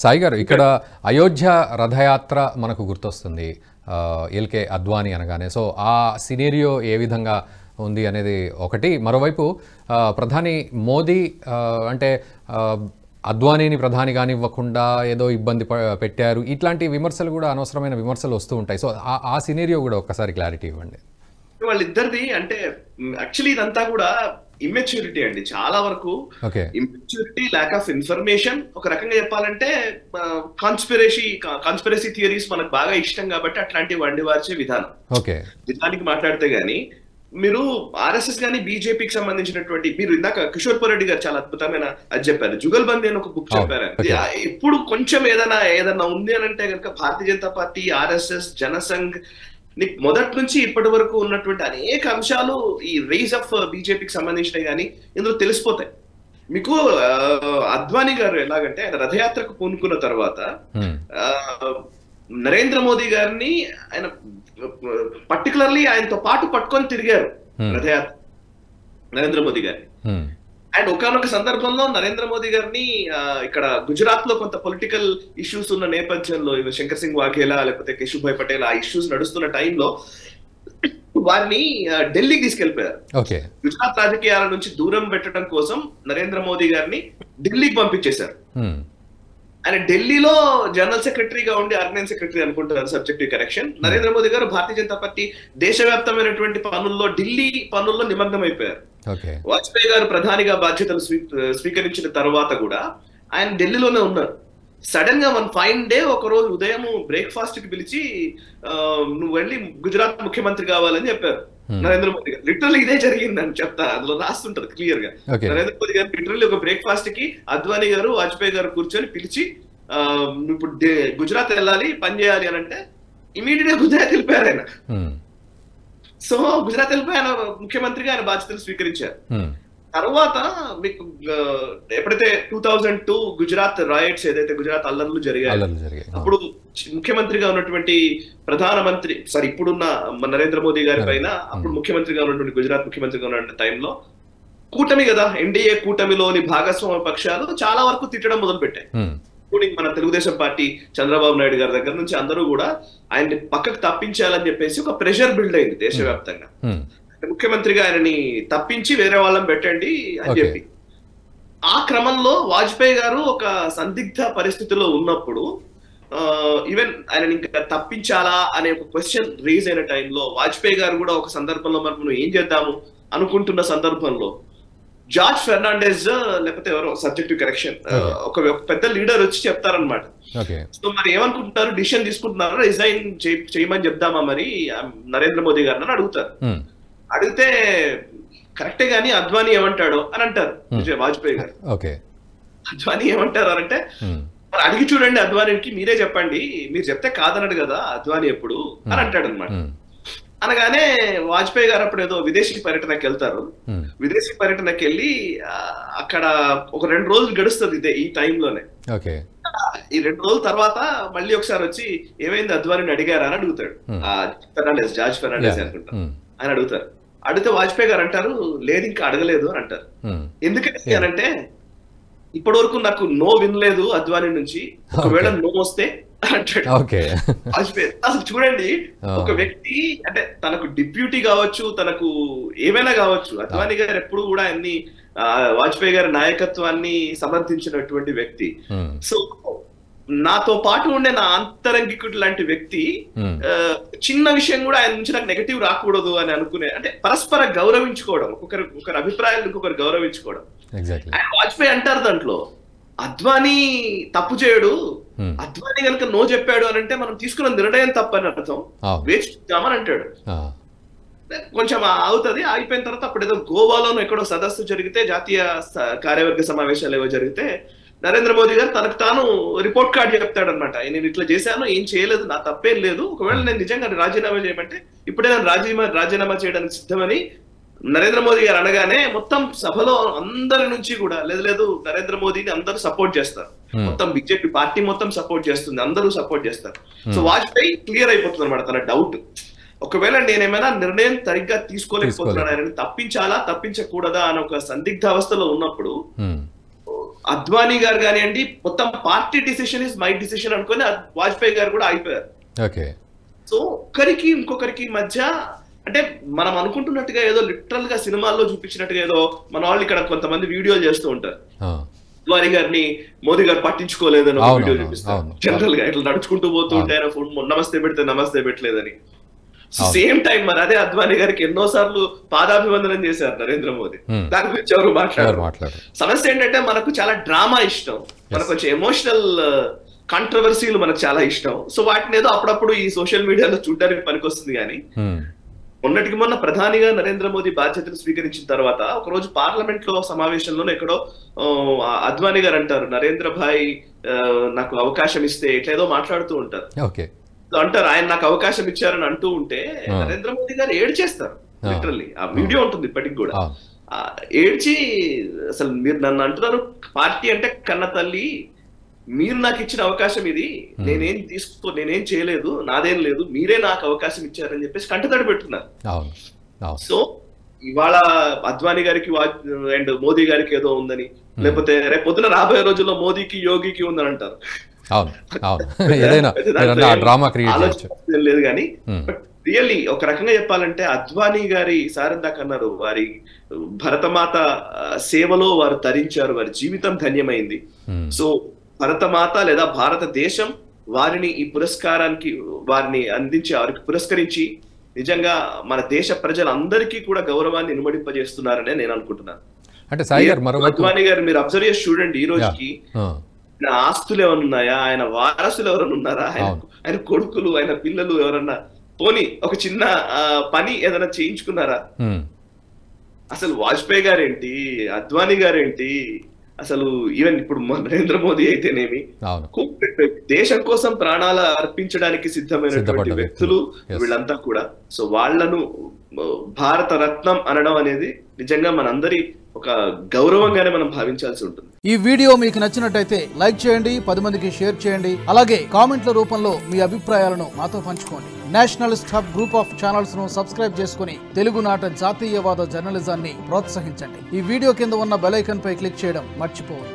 సాయి గారు, ఇక్కడ అయోధ్య రథయాత్ర మనకు గుర్తొస్తుంది ఎల్కే అద్వానీ అనగానే. సో ఆ సినేరియో ఏ విధంగా ఉంది అనేది ఒకటి. మరోవైపు ప్రధాని మోదీ అంటే అద్వానీని ప్రధానిగాని ఇవ్వకుండా ఏదో ఇబ్బంది పెట్టారు, ఇట్లాంటి విమర్శలు కూడా అనవసరమైన విమర్శలు వస్తూ ఉంటాయి. సో ఆ సినేరియో కూడా ఒక్కసారి క్లారిటీ ఇవ్వండి. వాళ్ళిద్దరిది అంటే యాక్చువల్లీ ఇదంతా కూడా ఇమ్మెచ్యూరిటీ అండి. చాలా వరకు ఇమ్మెచ్యూరిటీ, ల్యాక్ ఆఫ్ ఇన్ఫర్మేషన్. ఒక రకంగా చెప్పాలంటే కాన్స్పిరసీ థియరీస్ మనకు బాగా ఇష్టం కాబట్టి అట్లాంటివి వండివార్చే విధానం. నిజానికి మాట్లాడితే గానీ మీరు ఆర్ఎస్ఎస్ గానీ బీజేపీకి సంబంధించినటువంటి, మీరు ఇందాక కిషోర్ రెడ్డి గారు చాలా అద్భుతమైన అది చెప్పారు, జుగల్బందీ అని ఒక బుక్ చెప్పారు. ఎప్పుడు కొంచెం ఏదైనా ఉంది అని అంటే కనుక భారతీయ జనతా పార్టీ, ఆర్ఎస్ఎస్, జనసంఘ్ మొదటి నుంచి ఇప్పటి వరకు ఉన్నటువంటి అనేక అంశాలు ఈ రేస్ ఆఫ్ బీజేపీకి సంబంధించినవి కానీ ఇందులో తెలిసిపోతాయి మీకు. అద్వానీ గారు ఎలాగంటే ఆయన రథయాత్రకు పూనుకున్న తర్వాత నరేంద్ర మోదీ గారిని ఆయన పర్టికులర్లీ ఆయనతో పాటు పట్టుకొని తిరిగారు రథయాత్ర, నరేంద్ర మోదీ గారిని. అండ్ ఒకనొక సందర్భంలో నరేంద్ర మోదీ గారిని ఇక్కడ గుజరాత్ లో కొంత పొలిటికల్ ఇష్యూస్ ఉన్న నేపథ్యంలో, శంకర్ సింగ్ వాఘేలా లేకపోతే కేశుభాయ్ పటేల్ ఆ ఇష్యూస్ నడుస్తున్న టైంలో వారిని ఢిల్లీకి తీసుకెళ్లిపోయారు. గుజరాత్ రాజకీయాల నుంచి దూరం పెట్టడం కోసం నరేంద్ర మోదీ గారిని ఢిల్లీకి పంపించేశారు. ఆయన ఢిల్లీలో జనరల్ సెక్రటరీగా ఉండి, ఆర్గనైజ్ సెక్రటరీ అనుకుంటారు, సబ్జెక్టివ్ కరెక్షన్. నరేంద్ర మోదీ గారు భారతీయ జనతా పార్టీ దేశవ్యాప్తమైనటువంటి పనుల్లో, ఢిల్లీ పనుల్లో నిమగ్నం అయిపోయారు. వాజ్పేయి గారు ప్రధానిగా బాధ్యతలు స్వీకరించిన తర్వాత కూడా ఆయన ఢిల్లీలోనే ఉన్నారు. సడన్ గా వన్ ఫైన్ డే ఒక రోజు ఉదయం బ్రేక్ఫాస్ట్ కి పిలిచి నువ్వు వెళ్ళి గుజరాత్ ముఖ్యమంత్రి కావాలని చెప్పారు నరేంద్ర మోదీ గారు. లిటరల్లీ ఇదే జరిగిందని చెప్తా, అందులో రాస్తుంటది క్లియర్ గా. నరేంద్ర మోదీ గారు లిటరల్లీ ఒక బ్రేక్ఫాస్ట్ కి అద్వానీ గారు, వాజ్పేయి గారు కూర్చొని పిలిచి ఇప్పుడు గుజరాత్ వెళ్ళాలి, పని చేయాలి అని అంటే ఇమీడియట్ గా గుజరాత్ వెళ్ళిపోయారు ఆయన. సో గుజరాత్ వెళ్ళిపోయి ఆయన ముఖ్యమంత్రిగా ఆయన బాధ్యతలు స్వీకరించారు. తర్వాత మీకు ఎప్పుడైతే 2002 గుజరాత్ రాయట్స్, ఏదైతే గుజరాత్ అల్లర్లు జరిగాయి, అప్పుడు ముఖ్యమంత్రిగా ఉన్నటువంటి ప్రధానమంత్రి ఇప్పుడున్న నరేంద్ర మోదీ గారి పైన అప్పుడు ముఖ్యమంత్రిగా ఉన్నటువంటి గుజరాత్ ముఖ్యమంత్రిగా ఉన్న టైంలో కూటమి కదా, ఎన్డీఏ కూటమిలోని భాగస్వామ్య పక్షాలు చాలా వరకు తిట్టడం మొదలు పెట్టాయి. మన తెలుగుదేశం పార్టీ చంద్రబాబు నాయుడు గారి దగ్గర నుంచి అందరూ కూడా ఆయన్ని పక్కకు తప్పించాలని చెప్పేసి ఒక ప్రెషర్ బిల్డ్ అయింది దేశవ్యాప్తంగా. ముఖ్యమంత్రిగా ఆయనని తప్పించి వేరే వాళ్ళని పెట్టండి అని చెప్పి. ఆ క్రమంలో వాజ్పేయి గారు ఒక సందిగ్ధ పరిస్థితిలో ఉన్నప్పుడు ఈవెన్ ఆయన ఇంకా తప్పించాలా అనే ఒక క్వశ్చన్ రేజ్ అయిన టైంలో వాజ్పేయి గారు కూడా ఒక సందర్భంలో మనం ఏం చేద్దాము అనుకుంటున్న సందర్భంలో జార్జ్ ఫెర్నాండెస్ లేకపోతే ఎవరో సబ్జెక్టివ్ కరెక్షన్ ఒక పెద్ద లీడర్ వచ్చి చెప్తారనమాట. సో మరి ఏమనుకుంటున్నారు, డిసిషన్ తీసుకుంటున్నారా, రిజైన్ చేయమని చెప్దామా మరి నరేంద్ర మోదీ గారిని అడుగుతారు. అడిగితే కరెక్టే గానీ అద్వానీ ఏమంటాడో అని అంటారు వాజ్పేయి గారు. అద్వానీ ఏమంటారు అంటే మరి అడిగి చూడండి అద్వానీకి, మీరే చెప్పండి, మీరు చెప్తే కాదన్నాడు కదా అద్వానీ ఎప్పుడు అని అంటాడు అనమాట. అనగానే వాజ్పేయి గారు అప్పుడు ఏదో విదేశీ పర్యటనకి వెళ్తారు. విదేశీ పర్యటనకి వెళ్ళి అక్కడ ఒక 2 రోజులు గడుస్తుంది ఇదే ఈ టైంలోనే. ఈ 2 రోజుల తర్వాత మళ్ళీ ఒకసారి వచ్చి ఏమైంది అద్వానీని అడిగారా అని అడుగుతాడు. జార్జ్ ఫెర్నాండెస్ అనుకుంటా ఆయన అడుగుతారు. అడిగితే వాజ్పేయి గారు అంటారు, లేదు ఇంకా అడగలేదు అని అంటారు. ఎందుకంటే అనంటే ఇప్పటి వరకు నాకు నో వినలేదు అద్వానీ నుంచి, ఒకవేళ నో వస్తే అంటాడు వాజ్పేయి. అసలు చూడండి, ఒక వ్యక్తి అంటే తనకు డిప్యూటీ కావచ్చు, తనకు ఏమైనా కావచ్చు, అద్వానీ గారు ఎప్పుడు కూడా అన్ని వాజ్పేయి గారి నాయకత్వాన్ని సమర్థించినటువంటి వ్యక్తి. సో నాతో పాటు ఉండే నా అంతరంగికుడు లాంటి వ్యక్తి చిన్న విషయం కూడా ఆయన నుంచి నాకు నెగటివ్ రాకూడదు అని అనుకునే, అంటే పరస్పర గౌరవించుకోవడం, ఒకరి అభిప్రాయాలు ఇంకొకరు గౌరవించుకోవడం. వాజ్పేయి అంటారు దాంట్లో, అద్వానీ తప్పు చేయడు, అద్వానీ కనుక నో చెప్పాడు అని అంటే మనం తీసుకున్న నిర్ణయం తప్పని అర్థం, వేచి చూద్దామని అంటాడు. కొంచెం అవుతుంది, ఆగిపోయిన తర్వాత అప్పుడు ఏదో గోవాలోనూ ఎక్కడో సదస్సు జరిగితే, జాతీయ కార్యవర్గ సమావేశాలు ఏవో జరిగితే నరేంద్ర మోదీ గారు తనకు తాను రిపోర్ట్ కార్డ్ చెప్తాడు అనమాట. నేను ఇట్లా చేశాను, ఏం చేయలేదు, నా తప్పేం లేదు, ఒకవేళ నేను నిజంగా రాజీనామా చేయమంటే ఇప్పుడే నేను రాజీనామా చేయడానికి సిద్ధమని నరేంద్ర మోదీ గారు అనగానే మొత్తం సభలో అందరి నుంచి కూడా లేదు నరేంద్ర మోదీని అందరూ సపోర్ట్ చేస్తారు, మొత్తం బీజేపీ పార్టీ మొత్తం సపోర్ట్ చేస్తుంది, అందరూ సపోర్ట్ చేస్తారు. సో వాజ్పేయి క్లియర్ అయిపోతుంది అనమాట తన డౌట్, ఒకవేళ నేనేమైనా నిర్ణయం సరిగ్గా తీసుకోలేకపోతున్నాను, ఆయనని తప్పించాలా తప్పించకూడదా అని ఒక సందిగ్ధ అవస్థలో ఉన్నప్పుడు అద్వానీ గారు కానివ్వండి, మొత్తం party decision is my decision అనుకుని వాజ్పేయి గారు కూడా అయిపోయారు. ఓకే. సో ఒక్కరికి ఇంకొకరికి మధ్య అంటే మనం అనుకుంటున్నట్టుగా ఏదో లిటరల్ గా సినిమాల్లో చూపించినట్టుగా ఏదో మన వాళ్ళు ఇక్కడ కొంతమంది వీడియోలు చేస్తూ ఉంటారు. అద్వానీ గారిని మోదీ గారు పట్టించుకోలేదని ఒక వీడియో చూపిస్తారు. జనరల్ గా ఇట్లా నడుచుకుంటూ పోతూ ఉంటే ఆయన ఫోన్ నమస్తే పెడితే నమస్తే పెట్టలేదని. సేమ్ టైం మరి అదే అద్వానీ గారికి ఎన్నోసార్లు పాదాభివందనం చేశారు నరేంద్ర మోదీ. దాని గురించి ఎవరు మాట్లాడారు. సమస్య ఏంటంటే మనకు చాలా డ్రామా ఇష్టం, మనకు కొంచెం ఎమోషనల్ కాంట్రవర్సీలు మనకు చాలా ఇష్టం. సో వాటిని ఏదో అప్పుడప్పుడు ఈ సోషల్ మీడియాలో చూడడానికి పనికొస్తుంది. కానీ మొన్నటికి మొన్న ప్రధానిగా నరేంద్ర మోదీ బాధ్యతలు స్వీకరించిన తర్వాత ఒక రోజు పార్లమెంట్ లో సమావేశంలో ఎక్కడో అద్వానీ గారు అంటారు, నరేంద్ర భాయ్ నాకు అవకాశం ఇస్తే ఇట్లేదో మాట్లాడుతూ ఉంటారు. అంటారు ఆయన నాకు అవకాశం ఇచ్చారని అంటూ ఉంటే నరేంద్ర మోదీ గారు ఏడ్చేస్తారు. లిటరల్లీ ఆ వీడియో ఉంటుంది ఇప్పటికి కూడా. ఏడ్చి అసలు మీరు నన్ను అంటున్నారు పార్టీ అంటే కన్న తల్లి, మీరు నాకు ఇచ్చిన అవకాశం ఇది, నేనేం చేయలేదు, నాదేం లేదు, మీరే నాకు అవకాశం ఇచ్చారని చెప్పేసి కంటతడి పెట్టుకున్నారు. సో ఇవాళ అద్వానీ గారికి అండ్ మోదీ గారికి ఏదో ఉందని, లేకపోతే రేపు పొద్దున రాబోయే రోజుల్లో మోదీకి యోగికి ఉందని అంటారు. లేదు కానీ బట్ రియల్లీ ఒక రకంగా చెప్పాలంటే అద్వానీ గారి సారందాక అన్నారు, వారి భరతమాత సేవలో వారు తరించారు, వారి జీవితం ధన్యమైంది. సో భరతమాత లేదా భారతదేశం వారిని ఈ పురస్కారానికి వారిని అందించి వారికి పురస్కరించి నిజంగా మన దేశ ప్రజలందరికీ కూడా గౌరవాన్ని ఇనుమడింపజేస్తున్నారనే నేను అనుకుంటున్నాను. అంటే సాయి గారు అద్వానీ గారు మీరు అబ్జర్వ్ చేసి చూడండి, ఈ రోజుకి ఆయన ఆస్తులు ఎవరైనా ఉన్నాయా, ఆయన వారసులు ఎవరైనా ఉన్నారా, ఆయన కొడుకులు, ఆయన పిల్లలు ఎవరన్నా పోనీ ఒక చిన్న పని ఏదైనా చేయించుకున్నారా? అసలు వాజ్పేయి గారేంటి, అద్వానీ గారేంటి, అసలు ఈవెన్ ఇప్పుడు నరేంద్ర మోదీ అయితేనేమి దేశం కోసం ప్రాణాలు అర్పించడానికి సిద్ధమైనటువంటి వ్యక్తులు వీళ్ళంతా కూడా. సో వాళ్లను భారత రత్నం అనడం అనేది నిజంగా మనందరి ఒక గౌరవంగానే మనం భావించాల్సి ఉంటుంది. ఈ వీడియో మీకు నచ్చినట్టయితే లైక్ చేయండి, 10 మందికి షేర్ చేయండి. అలాగే కామెంట్ల రూపంలో మీ అభిప్రాయాలను మాతో పంచుకోండి. Nationalist hub group of channels ను సబ్స్క్రైబ్ చేసుకుని తెలుగునాట జాతీయవాద జర్నలిజాన్ని ప్రోత్సహించండి. ఈ వీడియో కింద ఉన్న బెల్ ఐకాన్ పై క్లిక్ చేయడం మర్చిపోవద్దు.